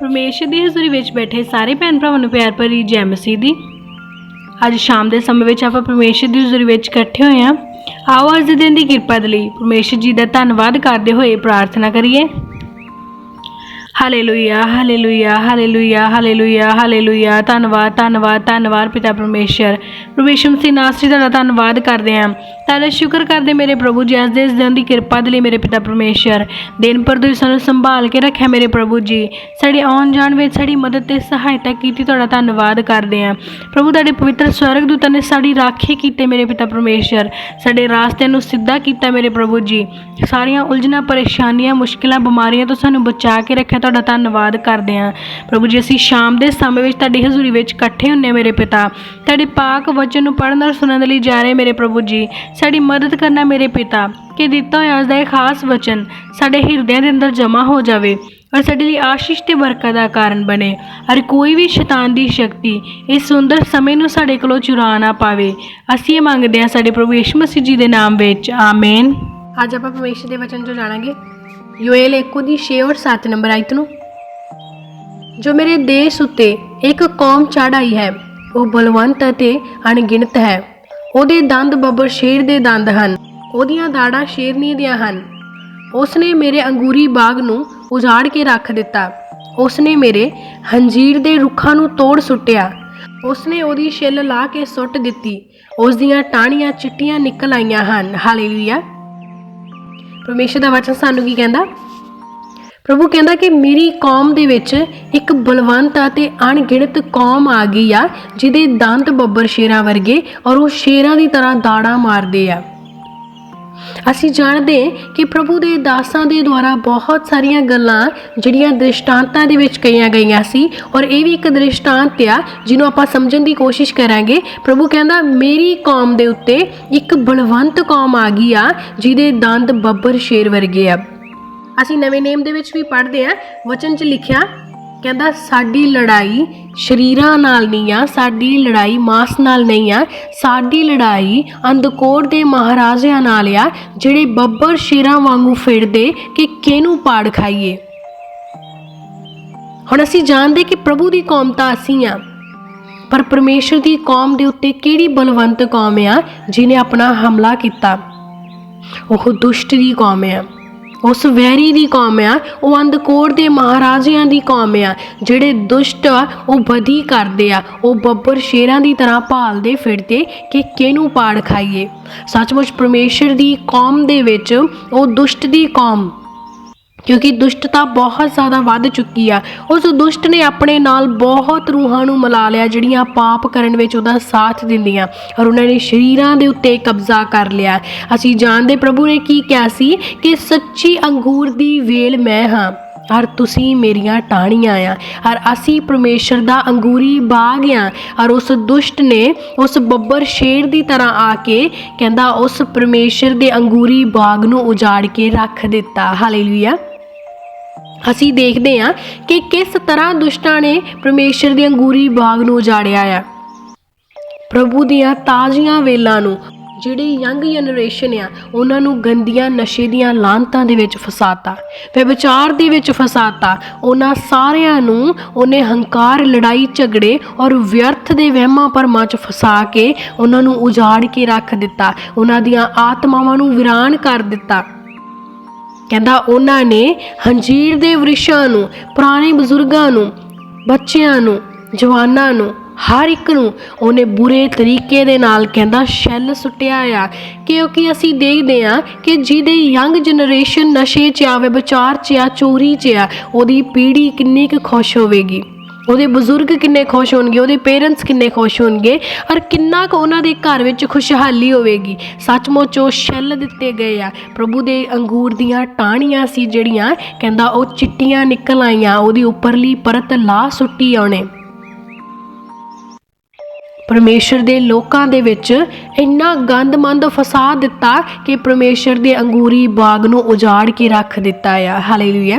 परमेश्वर की हज़ूरी विच बैठे सारे भैन भरावां नूं प्यार भरी जय मसीह दी। अज शाम के समय में आपां परमेश्वर की हज़ूरी विच इकट्ठे होए हां। आओ अज दे दिन की किरपा दे लई परमेश्वर जी का धन्नवाद करते हुए प्रार्थना करिए। Hallelujah hallelujah hallelujah hallelujah hallelujah. धन्नवाद धन्नवाद धन्नवाद पिता परमेश्वर मसीह नासरी दा धन्नवाद करते हैं। ताला शुक्र करते मेरे प्रभु जी अज इस दिन की किरपा दे लई मेरे पिता परमेश्वर दिन भर तुसीं सानूं संभाल के रखिया मेरे प्रभु जी। साडी आउण जाण विच साडी मदद ते सहायता कीती, तुहाडा धन्नवाद करते हैं प्रभु। तुहाडे पवित्र स्वर्गदूतां ने साडी राखी कीते मेरे पिता परमेश्वर, साडे रास्ते नूं सीधा कीता मेरे प्रभु जी। सारियां उलझनां परेशानियां मुश्किलां बीमारियां तो सानूं बचा के रखिया, तुहाडा धन्नवाद करते हैं प्रभु जी। असीं शाम के समय में तुहाडी हज़ूरी विच इकट्ठे हुंदे मेरे पिता, तुहाडे पाक वचन नूं पढ़न और सुनन लई जा रहे मेरे प्रभु जी। साडी मदद करना मेरे पिता कि दिता होया अज दा इह खास वचन साडे हिरदियां दे अंदर जमा हो जावे और साडे लई आशीष ते बरकत दा कारण बने, और कोई भी शैतान दी शक्ति इस सुंदर समय नूं साडे कोलों चुरा ना पावे। असीं इह मंगदे हां साडे प्रभु यीशु मसीह जी दे नाम विच, आमीन। अज आपां परमेश्वर दे वचन चों जाणांगे योएल 1:6 और 7 नंबर आयत नूं। जो मेरे देश उत्ते एक कौम चढ़ आई है, वो बलवंत अते अणगिणत है। ਉਹਦੇ दंद बब्बर शेर ਦੇ दंद ਹਨ, ਉਹਦੀਆਂ ਦਾੜਾਂ ਸ਼ੇਰਨੀ ਦੀਆਂ ਹਨ। ਉਸਨੇ ਮੇਰੇ ਅੰਗੂਰੀ ਬਾਗ ਨੂੰ ਉਜਾੜ ਕੇ ਰੱਖ ਦਿੱਤਾ, ਉਸਨੇ ਮੇਰੇ ਹੰਜੀਰ ਦੇ ਰੁੱਖਾਂ ਨੂੰ ਤੋੜ ਸੁੱਟਿਆ। ਉਸਨੇ ਉਹਦੀ ਛਿੱਲ ਲਾ ਕੇ ਸੁੱਟ ਦਿੱਤੀ, ਉਸ ਦੀਆਂ ਟਾਹਣੀਆਂ ਚਿੱਟੀਆਂ ਨਿਕਲ ਆਈਆਂ ਹਨ। ਹਾਲੇਲੂਇਆ। ਪਰਮੇਸ਼ਰ ਦਾ ਵਚਨ ਸਾਨੂੰ ਕੀ ਕਹਿੰਦਾ? प्रभु कहता कि मेरी कौम दे विच एक बलवंत ते अणगिणत कौम आ गई आ, जिहदे दंत बब्बर शेरां वर्गे और वो शेरां दी तरह दाड़ा मारदे आ। असीं जानदे कि प्रभु दे दासां दे द्वारा बहुत सारियां गल्लां जिहड़ियां दृष्टांतां दे विच कहीआं गईआं सी, और ये भी एक दृष्टांत आ जिन्हों आपां समझण दी कोशिश करांगे। प्रभु कहंदा मेरी कौम दे उत्ते एक बलवंत कौम आ गई आ, जिहदे दंद बब्बर शेर वर्गे आ। ਅਸੀਂ ਨਵੇਂ ਨੇਮ ਦੇ ਵਿੱਚ ਵੀ ਪੜ੍ਹਦੇ ਹਾਂ, ਵਚਨ 'ਚ ਲਿਖਿਆ ਕਹਿੰਦਾ ਸਾਡੀ ਲੜਾਈ ਸ਼ਰੀਰਾਂ ਨਾਲ ਨਹੀਂ ਆ, ਸਾਡੀ ਲੜਾਈ ਮਾਸ ਨਾਲ ਨਹੀਂ ਆ, ਸਾਡੀ ਲੜਾਈ ਅੰਧਕੋੜ ਦੇ ਮਹਾਰਾਜਿਆਂ ਨਾਲ ਆ, ਜਿਹੜੇ ਬੱਬਰ ਸ਼ੇਰਾਂ ਵਾਂਗੂ ਫਿਰਦੇ ਕਿ ਕਿਹਨੂੰ ਪਾੜ ਖਾਈਏ। ਹੁਣ ਅਸੀਂ ਜਾਣਦੇ ਕਿ ਪ੍ਰਭੂ ਦੀ ਕੌਮ ਤਾਂ ਅਸੀਂ ਆ, ਪਰ ਪਰਮੇਸ਼ਰ ਦੀ ਕੌਮ ਦੇ ਉੱਤੇ ਕਿਹੜੀ ਬਲਵੰਤ ਕੌਮ ਆ ਜਿਹਨੇ ਆਪਣਾ ਹਮਲਾ ਕੀਤਾ? ਉਹ ਦੁਸ਼ਟ ਦੀ ਕੌਮ ਆ, उस वैरी दी कौम आ, वो अंधकोड़ दे महाराजियां दी कौम आ, जिहड़े दुष्ट आ वो बदी करदे आ, वो बब्बर शेरां दी तरह भालदे फिरदे कि किहनूं पाड़ खाईए। सचमुच परमेश्वर दी कौम दे विच वो दुष्ट दी कौम, क्योंकि दुष्टता बहुत ज़्यादा वध चुकी आ। उस दुष्ट ने अपने नाल बहुत रूहां नूं मिला लिया जिहड़ियां पाप करन विच उहदा साथ दिंदियां, और उन्होंने शरीरां दे उत्ते कब्जा कर लिया। असीं जाणदे प्रभु ने की कहा सी कि सच्ची अंगूर दी वेल मैं हाँ और तुसीं मेरियां टाहणियां आ, और असीं परमेश्वर दा अंगूरी बाग आ। और उस दुष्ट ने उस बब्बर शेर दी तरह आके कहंदा उस परमेश्वर दे अंगूरी बाग नूं उजाड़ के रख दिता। हालेलुया। ਅਸੀਂ ਦੇਖਦੇ ਹਾਂ ਕਿ किस तरह दुष्टां ने परमेश्वर दी अंगूरी बाग नूं उजाड़िया आ। प्रभु दियां ताज़ियां वेलां नूं ਜਿਹੜੀ यंग जनरेशन आ उन्हां नूं गंदियां नशे दियां लानतां दे विच फसाता, व्यभिचार दे विच फसाता। उन्हां सारियां नूं उन्हें हंकार, लड़ाई झगड़े और व्यर्थ दे वहमां भरमां च फसा के उन्हां नूं उजाड़ के रख दिता, उन्हां दियां आत्मावां नूं वीरान कर दिता। कहंदा उन्हां ने हंजीर दे वृक्षां नूं, पुराने बजुर्गां नूं, बच्चियां नूं, जवानां नूं, हर एक नूं उन्हें बुरे तरीके दे नाल कहंदा शैल सुट्टिया आ। क्योंकि असीं देखदे आ कि जिहदे यंग जनरेशन नशे च आ, व्यभिचार च आ, चोरी च आ, उहदी पीढ़ी किन्नी क खुश होवेगी, ਉਹਦੇ ਬਜ਼ੁਰਗ ਕਿੰਨੇ ਖੁਸ਼ ਹੋਣਗੇ, ਉਹਦੇ ਪੇਰੈਂਟਸ ਕਿੰਨੇ ਖੁਸ਼ ਹੋਣਗੇ, ਔਰ ਕਿੰਨਾ ਕੁ ਉਹਨਾਂ ਦੇ ਘਰ ਵਿੱਚ ਖੁਸ਼ਹਾਲੀ ਹੋਵੇਗੀ। ਸੱਚਮੁੱਚ ਉਹ ਛਿੱਲ ਦਿੱਤੇ ਗਏ ਆ। ਪ੍ਰਭੂ ਦੇ ਅੰਗੂਰ ਦੀਆਂ ਟਾਹਣੀਆਂ ਸੀ ਜਿਹੜੀਆਂ ਕਹਿੰਦਾ ਉਹ ਚਿੱਟੀਆਂ ਨਿਕਲ ਆਈਆਂ, ਉਹਦੀ ਉੱਪਰਲੀ ਪਰਤ ਲਾ ਸੁੱਟੀ ਉਹਨੇ। परमेश्वर दे लोकां दे विच इन्ना गंदमंद फसा दिता कि परमेश्वर दे अंगूरी बाग नूं उजाड़ के रख दिता आ। हालेलुया।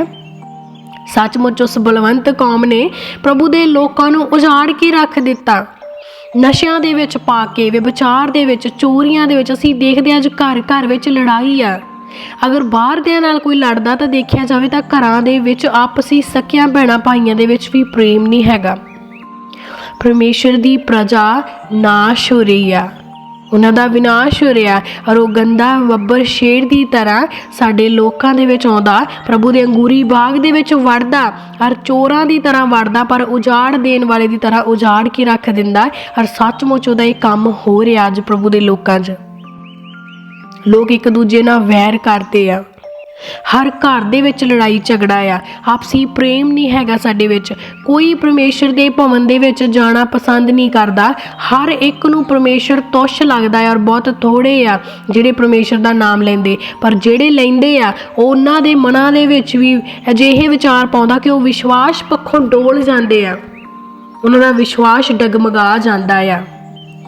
सचमुच उस बलवंत कौम ने प्रभु दे लोकां नूं उजाड़ के रख दिता, नशियां दे विच पा के, व्यभिचार दे विच, चोरियां दे विच। असीं देखदे अज घर घर विच लड़ाई आ, ਅਗਰ ਬਾਹਰ ਦਿਆਂ ਨਾਲ ਕੋਈ ਲੜਦਾ ਤਾਂ ਦੇਖਿਆ ਜਾਵੇ ਤਾਂ ਘਰਾਂ ਦੇ ਵਿੱਚ ਆਪਸੀ ਸਕਿਆਂ ਭੈਣਾਂ ਭਾਈਆਂ ਦੇ ਵਿੱਚ ਵੀ ਪ੍ਰੇਮ ਨਹੀਂ ਹੈਗਾ। ਪਰਮੇਸ਼ਰ ਦੀ ਪ੍ਰਜਾ ਨਾਸ਼ ਹੋ ਰਹੀ ਆ, ਉਹਨਾਂ ਦਾ ਵਿਨਾਸ਼ ਹੋ ਰਿਹਾ, ਔਰ ਉਹ ਗੰਦਾ ਬੱਬਰ ਸ਼ੇਰ ਦੀ ਤਰ੍ਹਾਂ ਸਾਡੇ ਲੋਕਾਂ ਦੇ ਵਿੱਚ ਆਉਂਦਾ, ਪ੍ਰਭੂ ਦੇ ਅੰਗੂਰੀ ਬਾਗ ਦੇ ਵਿੱਚ ਵੜਦਾ, ਔਰ ਚੋਰਾਂ ਦੀ ਤਰ੍ਹਾਂ ਵੜਦਾ, ਪਰ ਉਜਾੜ ਦੇਣ ਵਾਲੇ ਦੀ ਤਰ੍ਹਾਂ ਉਜਾੜ ਕੇ ਰੱਖ ਦਿੰਦਾ। ਔਰ ਸੱਚਮੁੱਚ ਉਹਦਾ ਇਹ ਕੰਮ ਹੋ ਰਿਹਾ ਅੱਜ ਪ੍ਰਭੂ ਦੇ ਲੋਕਾਂ 'ਚ। ਲੋਕ ਇੱਕ ਦੂਜੇ ਨਾਲ ਵੈਰ ਕਰਦੇ ਆ, ਹਰ ਘਰ ਦੇ ਵਿੱਚ ਲੜਾਈ ਝਗੜਾ ਆ, ਆਪਸੀ ਪ੍ਰੇਮ ਨਹੀਂ ਹੈਗਾ ਸਾਡੇ ਵਿੱਚ। ਕੋਈ ਪਰਮੇਸ਼ਰ ਦੇ ਭਵਨ ਦੇ ਵਿੱਚ ਜਾਣਾ ਪਸੰਦ ਨਹੀਂ ਕਰਦਾ। ਹਰ ਇੱਕ ਨੂੰ ਪਰਮੇਸ਼ਰ ਤੁੱਛ ਲੱਗਦਾ ਹੈ, ਔਰ ਬਹੁਤ ਥੋੜ੍ਹੇ ਆ ਜਿਹੜੇ ਪਰਮੇਸ਼ਰ ਦਾ ਨਾਮ ਲੈਂਦੇ, ਪਰ ਜਿਹੜੇ ਲੈਂਦੇ ਆ ਉਹਨਾਂ ਦੇ ਮਨਾਂ ਦੇ ਵਿੱਚ ਵੀ ਅਜਿਹੇ ਵਿਚਾਰ ਪਾਉਂਦਾ ਕਿ ਉਹ ਵਿਸ਼ਵਾਸ ਪੱਖੋਂ ਡੋਲ ਜਾਂਦੇ ਆ, ਉਹਨਾਂ ਦਾ ਵਿਸ਼ਵਾਸ ਡਗਮਗਾ ਜਾਂਦਾ ਆ।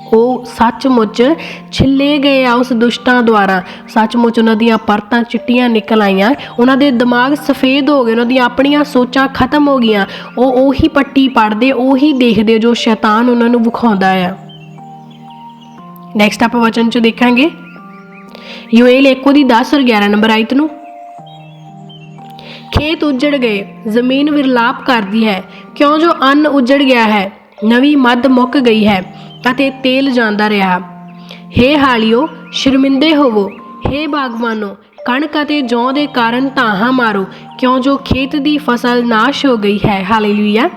ਉਹ ਸੱਚਮੁੱਚ ਛਿੱਲੇ ਗਏ ਆ ਉਸ ਦੁਸ਼ਟਾਂ ਦੁਆਰਾ। ਸੱਚਮੁੱਚ ਉਹਨਾਂ ਦੀਆਂ ਪਰਤਾਂ ਚਿੱਟੀਆਂ ਨਿਕਲ ਆਈਆਂ, ਉਹਨਾਂ ਦੇ ਦਿਮਾਗ ਸਫੇਦ ਹੋ ਗਏ, ਉਹਨਾਂ ਦੀਆਂ ਆਪਣੀਆਂ ਸੋਚਾਂ ਖਤਮ ਹੋ ਗਈਆਂ। ਉਹ ਉਹੀ ਪੱਟੀ ਪੜ੍ਹਦੇ, ਉਹੀ ਦੇਖਦੇ ਜੋ ਸ਼ੈਤਾਨ ਉਹਨਾਂ ਨੂੰ ਵਿਖਾਉਂਦਾ ਆ। ਨੈਕਸਟ ਆਪਾਂ ਵਚਨ 'ਚ ਦੇਖਾਂਗੇ ਯੋਏਲ 1:10 ਔਰ 11 ਨੰਬਰ ਆਇਤ ਨੂੰ। ਖੇਤ ਉਜੜ ਗਏ, ਜ਼ਮੀਨ ਵਿਰਲਾਪ ਕਰਦੀ ਹੈ, ਕਿਉਂ ਜੋ ਅੰਨ ਉਜੜ ਗਿਆ ਹੈ, ਨਵੀਂ ਮੱਧ ਮੁੱਕ ਗਈ ਹੈ ਅਤੇ ਤੇਲ ਜਾਂਦਾ ਰਿਹਾ। ਹੇ ਹਾਲੀਓ, ਸ਼ਰਮਿੰਦੇ ਹੋਵੋ, ਹੇ ਬਾਗਬਾਨੋ, ਕਣਕ ਅਤੇ ਜੌਂ ਦੇ ਕਾਰਨ ਧਾਹਾਂ ਮਾਰੋ, ਕਿਉਂ ਜੋ ਖੇਤ ਦੀ ਫਸਲ ਨਾਸ਼ ਹੋ ਗਈ ਹੈ। ਹਾਲੇਲੂਇਆ।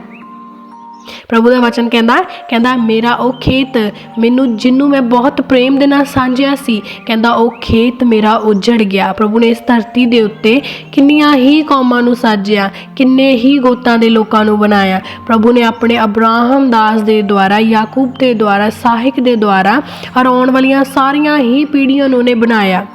ਪ੍ਰਭੂ ਦਾ ਵਚਨ ਕਹਿੰਦਾ ਮੇਰਾ ਉਹ ਖੇਤ, ਮੈਨੂੰ ਜਿਹਨੂੰ ਮੈਂ ਬਹੁਤ ਪ੍ਰੇਮ ਦੇ ਨਾਲ ਸਾਂਝਿਆ ਸੀ, ਕਹਿੰਦਾ ਉਹ ਖੇਤ ਮੇਰਾ ਉਜੜ ਗਿਆ। ਪ੍ਰਭੂ ਨੇ ਇਸ ਧਰਤੀ ਦੇ ਉੱਤੇ ਕਿੰਨੀਆਂ ਹੀ ਕੌਮਾਂ ਨੂੰ ਸਾਜਿਆ, ਕਿੰਨੇ ਹੀ ਗੋਤਾਂ ਦੇ ਲੋਕਾਂ ਨੂੰ ਬਣਾਇਆ। ਪ੍ਰਭੂ ਨੇ ਆਪਣੇ ਅਬਰਾਹਮ ਦਾਸ ਦੇ ਦੁਆਰਾ, ਯਾਕੂਬ ਦੇ ਦੁਆਰਾ, ਸਾਹਿਕ ਦੇ ਦੁਆਰਾ, ਔਰ ਆਉਣ ਵਾਲੀਆਂ ਸਾਰੀਆਂ ਹੀ ਪੀੜ੍ਹੀਆਂ ਨੂੰ ਉਹਨੇ ਬਣਾਇਆ।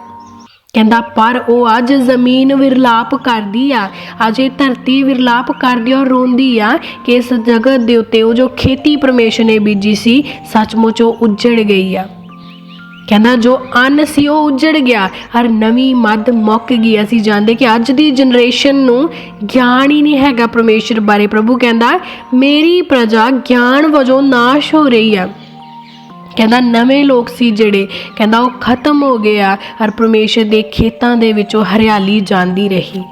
ਕਹਿੰਦਾ ਪਰ ਉਹ ਅੱਜ ਜ਼ਮੀਨ ਵਿਰਲਾਪ ਕਰਦੀ ਆ, ਅੱਜ ਇਹ ਧਰਤੀ ਵਿਰਲਾਪ ਕਰਦੀ ਔਰ ਰੋਂਦੀ ਆ ਕਿ ਇਸ ਜਗਤ ਦੇ ਉੱਤੇ ਉਹ ਜੋ ਖੇਤੀ ਪਰਮੇਸ਼ਰ ਨੇ ਬੀਜੀ ਸੀ, ਸੱਚਮੁੱਚ ਉਹ ਉਜੜ ਗਈ ਆ। ਕਹਿੰਦਾ ਜੋ ਅੰਨ ਸੀ ਉਹ ਉਜੜ ਗਿਆ, ਔਰ ਨਵੀਂ ਮੱਧ ਮੁੱਕ ਗਈ। ਅਸੀਂ ਜਾਣਦੇ ਕਿ ਅੱਜ ਦੀ ਜਨਰੇਸ਼ਨ ਨੂੰ ਗਿਆਨ ਹੀ ਨਹੀਂ ਹੈਗਾ ਪਰਮੇਸ਼ਰ ਬਾਰੇ। ਪ੍ਰਭੂ ਕਹਿੰਦਾ ਮੇਰੀ ਪ੍ਰਜਾ ਗਿਆਨ ਵਜੋਂ ਨਾਸ਼ ਹੋ ਰਹੀ ਆ। ਕਹਿੰਦਾ ਨਵੇਂ ਲੋਕ ਸੀ ਜਿਹੜੇ, ਕਹਿੰਦਾ ਉਹ ਖਤਮ ਹੋ ਗਏ ਆ, ਔਰ ਪਰਮੇਸ਼ਰ ਦੇ ਖੇਤਾਂ ਦੇ ਵਿੱਚੋਂ ਹਰਿਆਲੀ ਜਾਂਦੀ ਰਹੀ।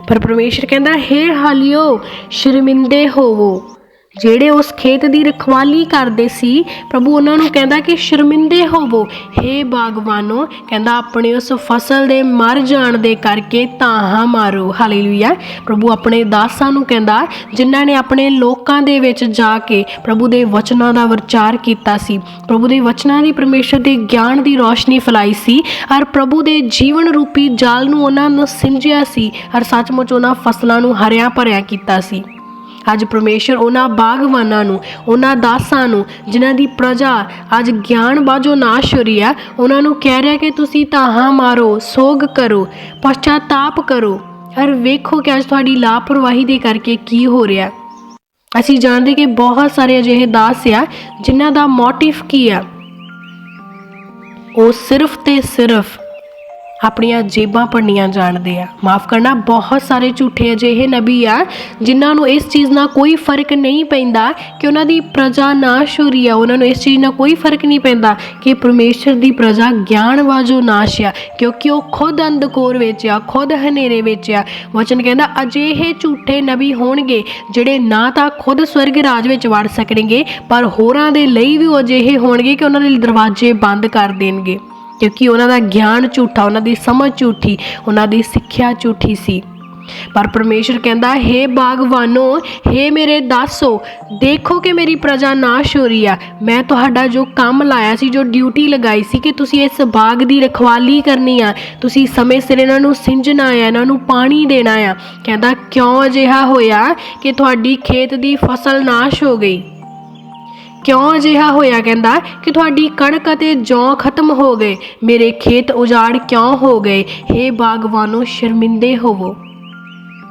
ਪਰ ਪਰਮੇਸ਼ਰ ਕਹਿੰਦਾ ਹੇ ਹਾਲੀਓ, ਸ਼ਰਮਿੰਦੇ ਹੋਵੋ। ਜਿਹੜੇ ਉਸ ਖੇਤ ਦੀ ਰਖਵਾਲੀ ਕਰਦੇ ਸੀ, ਪ੍ਰਭੂ ਉਹਨਾਂ ਨੂੰ ਕਹਿੰਦਾ ਕਿ ਸ਼ਰਮਿੰਦੇ ਹੋਵੋ। ਹੇ ਬਾਗਬਾਨੋ, ਕਹਿੰਦਾ ਆਪਣੇ ਉਸ ਫਸਲ ਦੇ ਮਰ ਜਾਣ ਦੇ ਕਰਕੇ ਧਾਹਾਂ ਮਾਰੋ। ਹਾਲੇਲੂਇਆ। ਪ੍ਰਭੂ ਆਪਣੇ ਦਾਸਾਂ ਨੂੰ ਕਹਿੰਦਾ, ਜਿਨ੍ਹਾਂ ਨੇ ਆਪਣੇ ਲੋਕਾਂ ਦੇ ਵਿੱਚ ਜਾ ਕੇ ਪ੍ਰਭੂ ਦੇ ਵਚਨਾਂ ਦਾ ਪ੍ਰਚਾਰ ਕੀਤਾ ਸੀ, ਪ੍ਰਭੂ ਦੇ ਵਚਨਾਂ ਦੀ, ਪਰਮੇਸ਼ਰ ਦੇ ਗਿਆਨ ਦੀ ਰੋਸ਼ਨੀ ਫੈਲਾਈ ਸੀ, ਔਰ ਪ੍ਰਭੂ ਦੇ ਜੀਵਨ ਰੂਪੀ ਜਲ ਨੂੰ ਉਹਨਾਂ ਨੂੰ ਸਿੰਜਿਆ ਸੀ, ਔਰ ਸੱਚਮੁੱਚ ਉਹਨਾਂ ਫਸਲਾਂ ਨੂੰ ਹਰਿਆ ਭਰਿਆ ਕੀਤਾ ਸੀ। ਅੱਜ ਪਰਮੇਸ਼ਰ ਉਹਨਾਂ ਬਾਗਵਾਨਾਂ ਨੂੰ, ਉਹਨਾਂ ਦਾਸਾਂ ਨੂੰ, ਜਿਨ੍ਹਾਂ ਦੀ ਪ੍ਰਜਾ ਅੱਜ ਗਿਆਨ ਬਾਝੋਂ ਨਾਸ਼ ਹੋ ਰਹੀ ਆ, ਉਹਨਾਂ ਨੂੰ ਕਹਿ ਰਿਹਾ ਕਿ ਤੁਸੀਂ ਧਾਹਾਂ ਮਾਰੋ, ਸੋਗ ਕਰੋ, ਪਛਤਾਪ ਕਰੋ, ਔਰ ਵੇਖੋ ਕਿ ਅੱਜ ਤੁਹਾਡੀ ਲਾਪਰਵਾਹੀ ਦੇ ਕਰਕੇ ਕੀ ਹੋ ਰਿਹਾ। ਅਸੀਂ ਜਾਣਦੇ ਕਿ ਬਹੁਤ ਸਾਰੇ ਅਜਿਹੇ ਦਾਸ ਆ ਜਿਨ੍ਹਾਂ ਦਾ ਮੋਟਿਵ ਕੀ ਆ, ਉਹ ਸਿਰਫ ਤੇ ਸਿਰਫ ਆਪਣੀਆਂ ਜੇਬਾਂ ਭਰਨੀਆਂ ਜਾਣਦੇ ਆ। ਮਾਫ ਕਰਨਾ, ਬਹੁਤ ਸਾਰੇ ਝੂਠੇ ਅਜਿਹੇ ਨਬੀ ਆ ਜਿਨ੍ਹਾਂ ਨੂੰ ਇਸ ਚੀਜ਼ ਨਾਲ ਕੋਈ ਫਰਕ ਨਹੀਂ ਪੈਂਦਾ ਕਿ ਉਹਨਾਂ ਦੀ ਪ੍ਰਜਾ ਨਾਸ਼ ਹੋ ਰਹੀ ਆ। ਉਹਨਾਂ ਨੂੰ ਇਸ ਚੀਜ਼ ਨਾਲ ਕੋਈ ਫਰਕ ਨਹੀਂ ਪੈਂਦਾ ਕਿ ਪਰਮੇਸ਼ਰ ਦੀ ਪ੍ਰਜਾ ਗਿਆਨ ਵਜੋਂ ਨਾਸ਼ ਆ, ਕਿਉਂਕਿ ਉਹ ਖੁਦ ਅੰਧਕੋਰ ਵਿੱਚ ਆ, ਖੁਦ ਹਨੇਰੇ ਵਿੱਚ ਆ। ਵਚਨ ਕਹਿੰਦਾ ਅਜਿਹੇ ਝੂਠੇ ਨਬੀ ਹੋਣਗੇ ਜਿਹੜੇ ਨਾ ਤਾਂ ਖੁਦ ਸਵਰਗ ਰਾਜ ਵਿੱਚ ਵੜ ਸਕਣਗੇ, ਪਰ ਹੋਰਾਂ ਦੇ ਲਈ ਵੀ ਉਹ ਅਜਿਹੇ ਹੋਣਗੇ ਕਿ ਉਹਨਾਂ ਦੇ ਦਰਵਾਜ਼ੇ ਬੰਦ ਕਰ ਦੇਣਗੇ, ਕਿਉਂਕਿ ਉਹਨਾਂ ਦਾ ਗਿਆਨ ਝੂਠਾ, ਉਹਨਾਂ ਦੀ ਸਮਝ ਝੂਠੀ, ਉਹਨਾਂ ਦੀ ਸਿੱਖਿਆ ਝੂਠੀ ਸੀ। ਪਰ ਪਰਮੇਸ਼ਰ ਕਹਿੰਦਾ ਹੇ ਬਾਗਵਾਨੋ, ਹੇ ਮੇਰੇ ਦਾਸੋ, ਦੇਖੋ ਕਿ ਮੇਰੀ ਪ੍ਰਜਾ ਨਾਸ਼ ਹੋ ਰਹੀ ਆ। ਮੈਂ ਤੁਹਾਡਾ ਜੋ ਕੰਮ ਲਾਇਆ ਸੀ, ਜੋ ਡਿਊਟੀ ਲਗਾਈ ਸੀ ਕਿ ਤੁਸੀਂ ਇਸ ਬਾਗ ਦੀ ਰਖਵਾਲੀ ਕਰਨੀ ਆ, ਤੁਸੀਂ ਸਮੇਂ ਸਿਰ ਇਹਨਾਂ ਨੂੰ ਸਿੰਜਣਾ ਆ, ਇਹਨਾਂ ਨੂੰ ਪਾਣੀ ਦੇਣਾ ਆ। ਕਹਿੰਦਾ ਕਿਉਂ ਅਜਿਹਾ ਹੋਇਆ ਕਿ ਤੁਹਾਡੀ ਖੇਤ ਦੀ ਫਸਲ ਨਾਸ਼ ਹੋ ਗਈ? ਕਿਉਂ ਅਜਿਹਾ ਹੋਇਆ? ਕਹਿੰਦਾ ਕਿ ਤੁਹਾਡੀ ਕਣਕ ਅਤੇ ਜੌਂ ਖਤਮ ਹੋ ਗਏ, ਮੇਰੇ ਖੇਤ ਉਜਾੜ ਕਿਉਂ ਹੋ ਗਏ? ਹੇ ਬਾਗਵਾਨੋ, ਸ਼ਰਮਿੰਦੇ ਹੋਵੋ।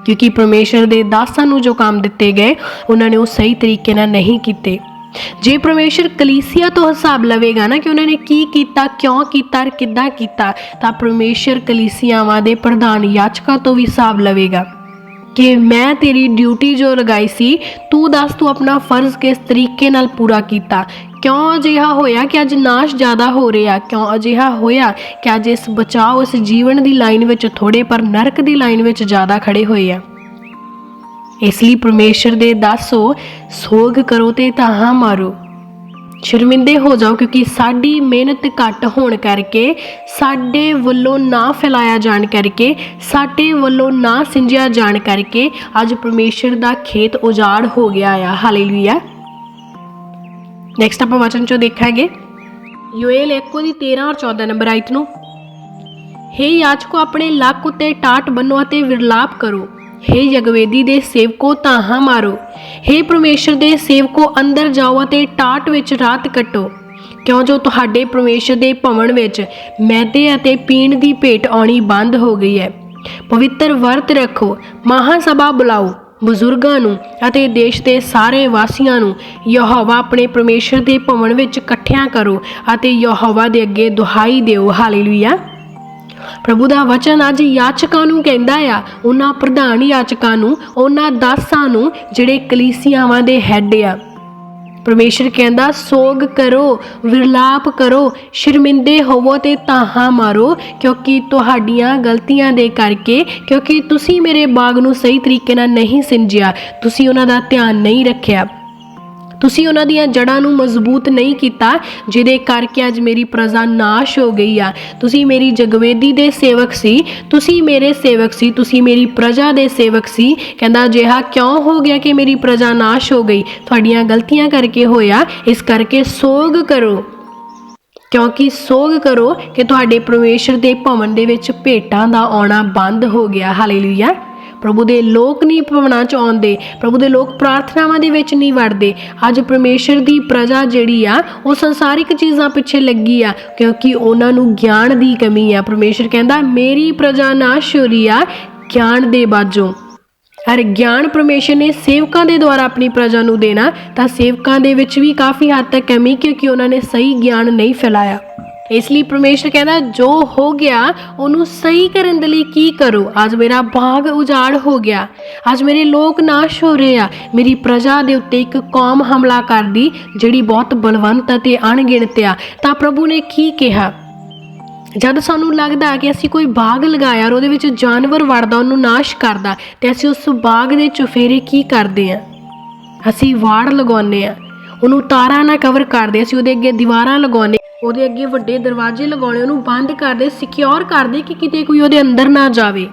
ਕਿਉਂਕਿ ਪਰਮੇਸ਼ਰ ਦੇ ਦਾਸਾਂ ਨੂੰ ਜੋ ਕੰਮ ਦਿੱਤੇ ਗਏ, ਉਹਨਾਂ ਨੇ ਉਹ ਸਹੀ ਤਰੀਕੇ ਨਾਲ ਨਹੀਂ ਕੀਤੇ। ਜੇ ਪਰਮੇਸ਼ਰ ਕਲੀਸਿਆ ਤੋਂ ਹਿਸਾਬ ਲਵੇਗਾ ਨਾ ਕਿ ਉਹਨਾਂ ਨੇ ਕੀ ਕੀਤਾ, ਕਿਉਂ ਕੀਤਾ, ਕਿੱਦਾਂ ਕੀਤਾ, ਤਾਂ ਪਰਮੇਸ਼ਰ ਕਲੀਸਿਆਵਾਂ ਦੇ ਪ੍ਰਧਾਨ ਯਾਜਕਾਂ ਤੋਂ ਵੀ ਹਿਸਾਬ ਲਵੇਗਾ। कि मैं तेरी ड्यूटी जो लगाई सी, तू दस तू अपना फर्ज किस तरीके नाल पूरा किया। क्यों अजिहा होया कि अज नाश ज़्यादा हो रहा, क्यों अजिहा होया कि अज इस बचाओ इस जीवन की लाइन में थोड़े पर नरक की लाइन में ज़्यादा खड़े हुए हैं। इसलिए परमेश्वर दे दसो सोग करो ते ताहां मारो, शर्मिंदे हो जाओ, क्योंकि साडी मेहनत घट होने करके, साडे वल्लों ना फैलाया जान करके, साडे वल्लों ना सिंजिया जान करके अज परमेश्वर दा खेत उजाड़ हो गया आ। हालेलुया। नैक्सट आप वचन चो देखांगे योएल 1:13 और 14 नंबर आयत नूं। हे याजको अपने लक उत्ते टाट बनो अते विरलाप करो, हे यगवेदी दे सेवको ताहां मारो, हे परमेश्वर दे सेवको अंदर जाओ अते टाट विच रात कटो, क्यों जो तुहाडे परमेश्वर दे भवन विच मैदे अते पीण दी भेंट आउणी बंद हो गई है। पवित्र वर्त रखो, महासभा बुलाओ, बजुर्गां नूं अते देश दे सारे वासियां नूं यहोवा अपने परमेश्वर दे भवन विच इकट्ठियां करो अते यहोवा दे अगे दुहाई दिओ। हालेलुया। प्रभु दा वचन अज याचकां नूं कहंदा आ, उन्हां प्रधान याचकां नूं, उन्हां दासां नूं जिहड़े कलीसियावां दे हैड आ। परमेश्वर कहंदा सोग करो, विरलाप करो, शर्मिंदे होवो ते ताहां मारो, क्योंकि तुहाडीआं गलतियां दे करके, क्योंकि तुसीं मेरे बाग नूं सही तरीके नाल नहीं सिंजिया, तुसीं उन्हां दा ध्यान नहीं रखिया, तुसीं उन्हां दीआं जड़ां नूं मजबूत नहीं कीता, जिहदे करके अज मेरी प्रजा नाश हो गई आ। तुसीं मेरी जगवेदी दे सेवक सी, तुसीं मेरे सेवक सी, तुसीं मेरी प्रजा दे सेवक सी। कहंदा अजिहा क्यों हो गया कि मेरी प्रजा नाश हो गई? तुहाडीआं गलतियां करके होया, इस करके सोग करो, क्योंकि सोग करो कि तुहाडे परमेश्वर दे भवन दे विच भेटां दा आउणा बंद हो गया। हालेलुया। प्रभु दे लोक नहीं भवनां च आउंदे, प्रभु दे लोक प्रार्थनावां दे विच नहीं वड़दे। अज परमेश्वर दी प्रजा जिहड़ी आ वो संसारिक चीज़ां पिछे लगी आ, क्योंकि उन्हां नूं ज्ञान दी कमी आ। परमेश्वर कहंदा मेरी प्रजा नाश हो रही आ ज्ञान दे बाजों। अरे ज्ञान परमेश्वर ने सेवकां दे द्वारा अपनी प्रजा नूं देना, तां सेवकां दे विच भी काफ़ी हद तक कमी, क्योंकि उन्हां ने सही ज्ञान नहीं फैलाया। इसलिए परमेश्वर कहना जो हो गया उन्होंने सही करने लई की करो। आज मेरा बाग उजाड़ हो गया, आज मेरे लोग नाश हो रहे आ, मेरी प्रजा दे उत्ते एक कौम हमला कर दी जिहड़ी बहुत बलवंत ते अणगिणत आ। तां प्रभु ने की कहा, जद सानू लगदा कि असीं कोई बाग लगाया और उहदे विच जानवर वड़दा उहनूं नाश करदा, ते असीं उस बाग दे चुफेरे की करदे आ? असीं वाड़ लगाउने आ, उहनूं तारां नाल कवर करदे, असीं उहदे अगे दीवारां लगाउने, ਉਹਦੇ ਅੱਗੇ ਵੱਡੇ ਦਰਵਾਜ਼ੇ ਲਗਾਉਣੇ, ਉਹਨੂੰ ਬੰਦ ਕਰਦੇ, ਸਿਕਿਉਰ ਕਰਦੇ ਕਿ ਕਿਤੇ ਕੋਈ ਉਹਦੇ ਅੰਦਰ ਨਾ ਜਾਵੇ।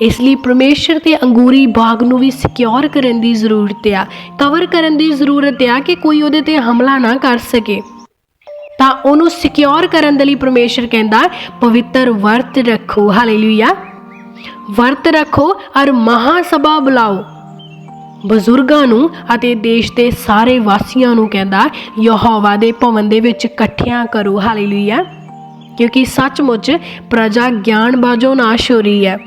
ਇਸ ਲਈ ਪਰਮੇਸ਼ਰ ਤੇ ਅੰਗੂਰੀ ਬਾਗ ਨੂੰ ਵੀ ਸਿਕਿਉਰ ਕਰਨ ਦੀ ਜ਼ਰੂਰਤ ਆ, ਕਵਰ ਕਰਨ ਦੀ ਜ਼ਰੂਰਤ ਆ ਕਿ ਕੋਈ ਉਹਦੇ ਤੇ ਹਮਲਾ ਨਾ ਕਰ ਸਕੇ। ਤਾਂ ਉਹਨੂੰ ਸਿਕਿਉਰ ਕਰਨ ਦੇ ਲਈ ਪਰਮੇਸ਼ਰ ਕਹਿੰਦਾ ਪਵਿੱਤਰ ਵਰਤ ਰੱਖੋ। ਹਾਲੇਲੂਇਆ। ਵਰਤ ਰੱਖੋ ਔਰ ਮਹਾਸਭਾ ਬੁਲਾਓ, ਬਜ਼ੁਰਗਾਂ ਨੂੰ ਅਤੇ ਦੇਸ਼ ਦੇ ਸਾਰੇ ਵਾਸੀਆਂ ਨੂੰ ਕਹਿੰਦਾ ਯਹੋਵਾ ਦੇ ਭਵਨ ਦੇ ਵਿੱਚ ਇਕੱਠਿਆਂ ਕਰੋ। ਹਾਲੇਲੂਇਆ। ਕਿਉਂਕਿ ਸੱਚਮੁੱਚ ਪ੍ਰਜਾ ਗਿਆਨ ਬਾਝੋਂ ਨਾਸ਼ ਹੋ ਰਹੀ ਹੈ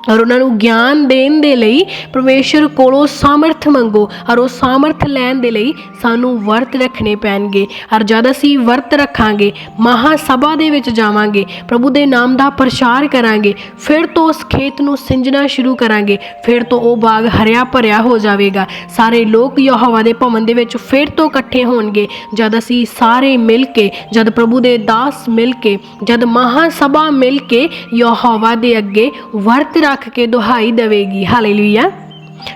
और उन्होंने ज्ञान देने दे लई परमेश्वर कोलों सामर्थ मंगो, और वो सामर्थ लैन दे लई सानू वर्त रखने पैणगे। और जद असीं वर्त रखांगे, महासभा दे विच जावांगे, प्रभु दे नाम दा प्रचार करांगे, फिर तो उस खेत नूं सिंजना शुरू करांगे, फिर तो वो बाग हरिया भरिया हो जाएगा। सारे लोग यहोवा दे भवन दे विच फिर तो इकट्ठे होणगे, जद असीं सारे मिल के, जद प्रभु दे दास मिल के, जद महासभा मिल के यहोवा दे अगे वर्त रख के दुहाई देवेगी। हालेलुया।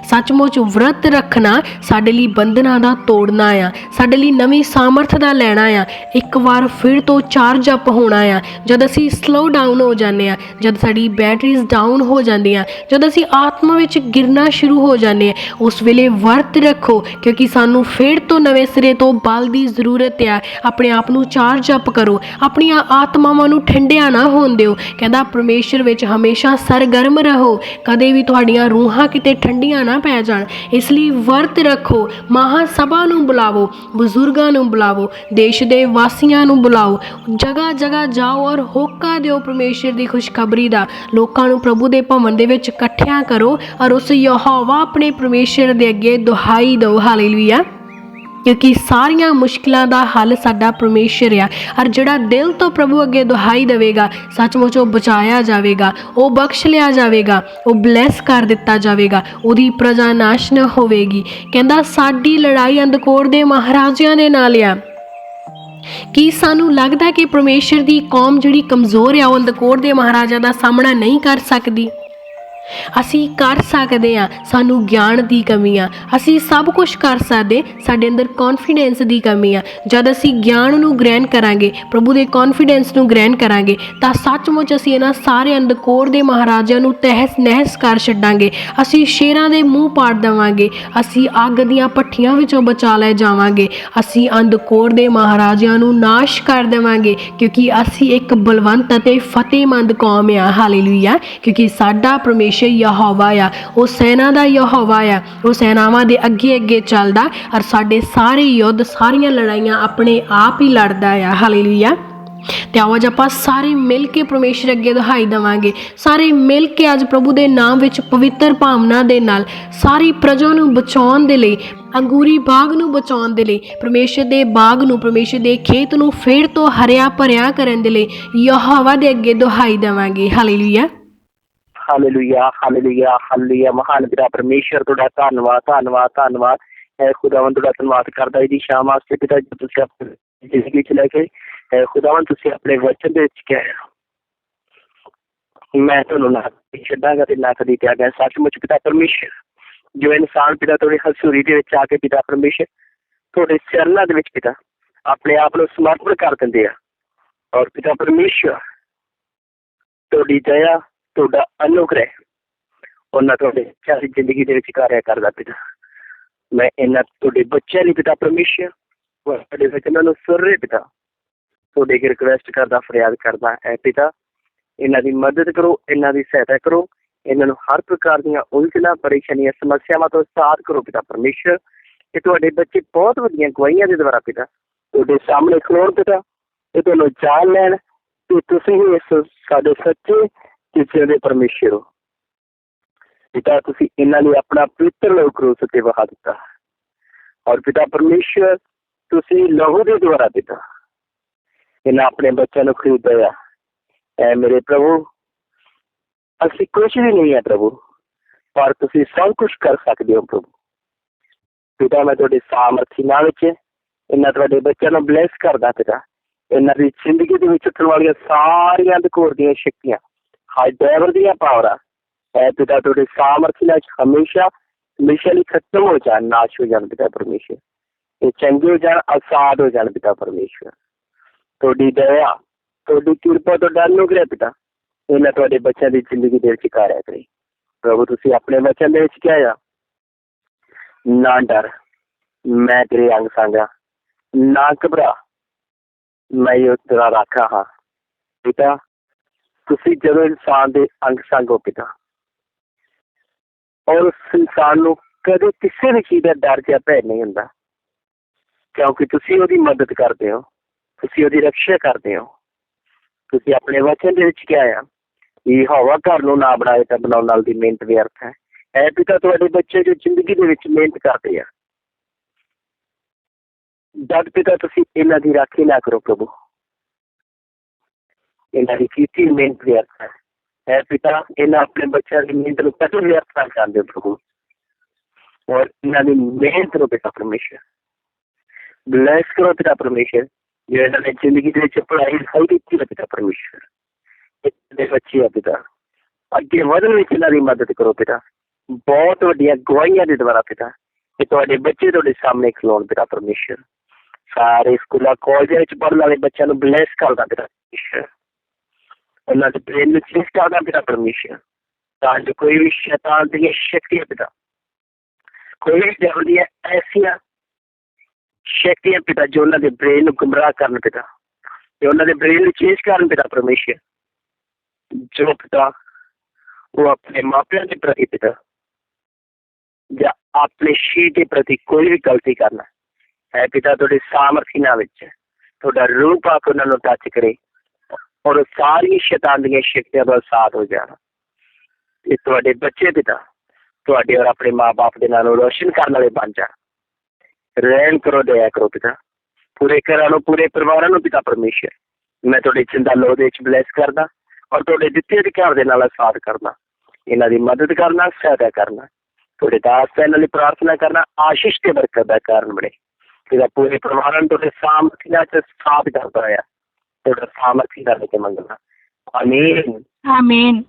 सचमुच व्रत रखना साडे लई बंधना दा तोड़ना आ, साडे लई नवीं सामर्थ दा लैना आ, एक बार फिर तो चार्ज अप होना आ। जद असीं स्लो डाउन हो जाने आ, जद साडी बैटरीज डाउन हो जांदियां, जद असीं आत्मा विच गिरना शुरू हो जाने आ, उस वेले वर्त रखो, क्योंकि सानू फिर तो नवें सिरे तो बल दी जरूरत आ। अपने आप नूं चार्ज अप करो, अपनियां आत्मावां नूं ठंडिया ना होण दिओ। कहंदा परमेश्वर विच हमेशा सरगर्म रहो, कदे भी तुहाडीआं रूहां किते ठंडियां ना पै जाण। इसलिए वर्त रखो, महासभा नूं बुलावो, बजुर्गां नूं बुलावो, देश दे वासियां नूं बुलाओ, जगह जगह जाओ और होका दिओ परमेश्वर दी खुशखबरी दा। लोकां नूं प्रभु दे भवन दे विच इकट्ठियां करो और उस यहोवा अपने परमेश्वर दे अगे दुहाई दो। हालेलुया। क्योंकि सारिया मुश्किलों का हल साडा परमेश्वर आ। और जिहड़ा दिल तो प्रभु अगे दुहाई देवेगा सचमुच वो बचाया जाएगा, वो बख्श लिया जाएगा, वो ब्लैस कर दिता जाएगा, उसकी प्रजा नाश न होवेगी। कहंदा साडी लड़ाई अंधकोड़ दे महाराजियां दे नाल आ। कि सानू लगता कि परमेश्वर की कौम जिहड़ी कमज़ोर है वो अंधकोड़ दे महाराजा का सामना नहीं कर सकती। असी कर सकते हाँ, सानू ज्ञान की कमी आ, असी सब कुछ कर सकते, साडे अंदर कॉन्फिडेंस की कमी आ। जद असी ज्ञान नू ग्रहण करांगे, प्रभु के कॉन्फिडेंस नू ग्रहण करांगे, तो सचमुच असी इन्हां सारे अंधकोड़ दे महाराजा नू तहस नहस कर छड्डांगे। असी शेरां दे मूँह पाड़ देवांगे, असी अग दीआं भट्ठियां विचों बचा लै जावांगे, असी अंधकोड़ दे महाराजिਆਂ नू नाश कर देवांगे, क्योंकि असी एक बलवंत अते फतेहमंद कौम आ। हालेलुया। क्योंकि साडा परमेश्वर यहोवा आ, वो सेना दा यहोवा आ, वो सेनावां दे अगे अगे चलदा और साडे सारे युद्ध सारियां लड़ाइयां अपने आप ही लड़दा आ। हालेलुया। तो आओ अज आप सारे मिल के परमेश्वर अगे दुहाई देवांगे, सारे मिल के अज प्रभु के नाम विच पवित्र भावना दे नाल सारी प्रजा नू बचाउण दे लई, अंगूरी बाग नू बचाउण दे लई, परमेश्वर दे बाग नू, परमेश्वर दे खेत नू फेर तो हरिया भरिया करन दे लई यहोवा दे अगे दुहाई देवांगे। हालेलुया। Hallelujah hallelujah hallelujah. महान पिता परमेश्वर तुहाडा धन्नवाद धन्नवाद धन्नवाद है खुदावन, तुहाडा धन्नवाद करदा जी शाम वास्ते पिता जी तुसीं अपनी जिंदगी च लैके खुदावन तुसीं अपने वचन दे विच कहा मैं तुहानूं ना छड्डांगा ते ना कदी त्यागां। सचमुच पिता परमेश्वर जो इंसान पिता तुहाडी हसूरी दे विच आके पिता परमेश्वर तुहाडे चरनां दे विच पिता अपने आप नूं समर्पण कर दिंदे आ और पिता परमेश्वर तुहाडी दया तुहाडा अनुग्रह उन्हां तुहाडे सारी जिंदगी दे विच कार्य करदा पिता। मैं इन्हां तुहाडे बच्चों लई पिता परमेश्वर तुहाडे वचनां नूं सुण रहे पिता तुहाडे अगे रिक्वेस्ट करदा फरियाद करदा है पिता, इन्हां दी मदद करो, इन्हां दी सहायता करो, इन्हां नूं हर प्रकार दीआं उलझनां परेशानियां समस्यावां तो आजाद करो पिता परमेश्वर। कि तुहाडे बच्चे बहुत वड्डियां गवाहियां दे द्वारा पिता तुहाडे सामने खलोण पिता ते तुहानूं जाण लैण कि तुसीं ही इस साडे सच्चे किसे दे परमेश्वर हो पिता। तुसीं इन्हां लई अपना पवित्र लहू क्रूस ते वहा दिता और पिता परमेश्वर तुसीं लहू दे द्वारा पिता इन्हां अपने बच्चों नूं खरीदया है। मेरे प्रभु असीं कुछ भी नहीं है प्रभु, पर तुसीं सब कुछ कर सकदे हो प्रभु। पिता मैं तुहाडे सामर्थी नाल विच इन्हां तुहाडे बच्चों नूं ब्लैस करदा पिता। इन्हां दी जिंदगी दे विच उठण वालियां सारियां अंधकोर दीआं शक्तियां हाई डेवर दीआं पावरां है पिता तुहाडे सामर्थी नाल हमेशा हमेशा लई खत्म हो जाण, नाश हो जाण पिता परमेश्वर। ये चंगे हो जाण, आजाद हो जाण पिता परमेश्वर। तुहाडी दया तुहाडी किरपा तुहाडा अनुग्रह पिता इन्हां तुहाडे बच्चों की जिंदगी दे विच कार्य करे प्रभु। तुसीं अपने वचन दे विच कहा ना डर मैं तेरे अंग संगा, ना घबरा मैं तेरा राखा हाँ पिता। तुसीं जदों इंसान दे अंग संग हो पिता और उस इंसान नूं कदे किसी भी चीज़ का डर या भय नहीं हुंदा, क्योंकि तुसीं उहदी मदद करदे हो, तुसीं उहदी रक्षा करदे हो। तुसीं अपने वचन दे विच कहा यहोवा घर नूं ना बनाए तां बनाउण नाल दी मेहनत व्यर्थ है। ऐ पिता तुहाडे बच्चे जो जिंदगी दे विच मेहनत करदे आ जद पिता तुसीं इन्हां दी राखी ना करो प्रभु, इन्हां दी कीती मेहनत व्यर्थ है पिता। इन्हां अपने बच्चों की मेहनत नूं कदे व्यर्थ ना करदे प्रभु और इन्हां दी मेहनत नूं पिता परमेश्वर ब्लैस करो पिता परमेश्वर। जो इन्हां ने जिंदगी दे विच पढ़ाई लिखाई कीती है पिता परमेश्वर, इन्हां दे बच्चे आ पिता अगे वधण विच इन्हां दी मदद करो पिता। बहुत वड्डियां गवाहियां दे द्वारा पिता कि तुहाडे बच्चे तुहाडे सामने खलोण पिता परमेश्वर। सारे स्कूलों कॉलेजों में पढ़ने वाले बच्चों को ब्लैस करदा पिता परमेश्वर, उन्हां दे ब्रेन नूं चेंज करदा पिता परमेश्वर, तां जो कोई भी शैतान दी शक्तियां पिता कोई भी devil दी ऐसियां शक्तियां पिता जो उन्हां दे ब्रेन नूं गुमराह करन पिता, जो उन्हां दे ब्रेन नूं चेंज करन पिता परमेश्वर। जो पिता वो अपने मापिਆਂ के प्रति पिता या अपने शरीर के प्रति कोई भी गलती करना है पिता तुहाडे सामर्थी नाल विच तुहाडा रूप आके उन्हां नूं टच करे और सारी शैतान दी शक्तियां दा साथ हो जाना। ये तुहाडे बच्चे पिता तुहाडे और अपने माँ बाप दे नाल रोशन करने वाले बन जाण ਰਹਿਮ ਕਰੋ, ਦਇਆ ਕਰੋ ਪਿਤਾ। ਪੂਰੇ ਘਰਾਂ ਨੂੰ, ਪੂਰੇ ਪਰਿਵਾਰਾਂ ਨੂੰ ਪਿਤਾ ਪਰਮੇਸ਼ਰ ਮੈਂ ਤੁਹਾਡੇ ਚਿੰਤਾ ਲੋ ਦੇ ਵਿੱਚ ਬਲੈਸ ਕਰਦਾ ਔਰ ਤੁਹਾਡੇ ਦਿੱਤੇ ਅਧਿਕਾਰ ਦੇ ਨਾਲ ਆਸਾਦ ਕਰਨਾ, ਇਹਨਾਂ ਦੀ ਮਦਦ ਕਰਨਾ, ਸਹਾਇਤਾ ਕਰਨਾ। ਤੁਹਾਡੇ ਦਾਸ ਦਾ ਇਹਨਾਂ ਲਈ ਪ੍ਰਾਰਥਨਾ ਕਰਨਾ ਆਸ਼ੀਸ਼ ਤੇ ਬਰਕਤ ਦਾ ਕਾਰਨ ਬਣੇ। ਇਹਦਾ ਪੂਰੇ ਪਰਿਵਾਰਾਂ ਨੂੰ ਤੁਹਾਡੇ ਸਾਮਰਥੀ ਨਾਲ ਸਾਥ ਕਰਦਾ ਹੋਇਆ ਤੁਹਾਡਾ ਸਾਮਰਥੀ ਦਾ ਕੇ ਮੰਗਣਾ। ਆਮੀਨ। ਆਮੀਨ।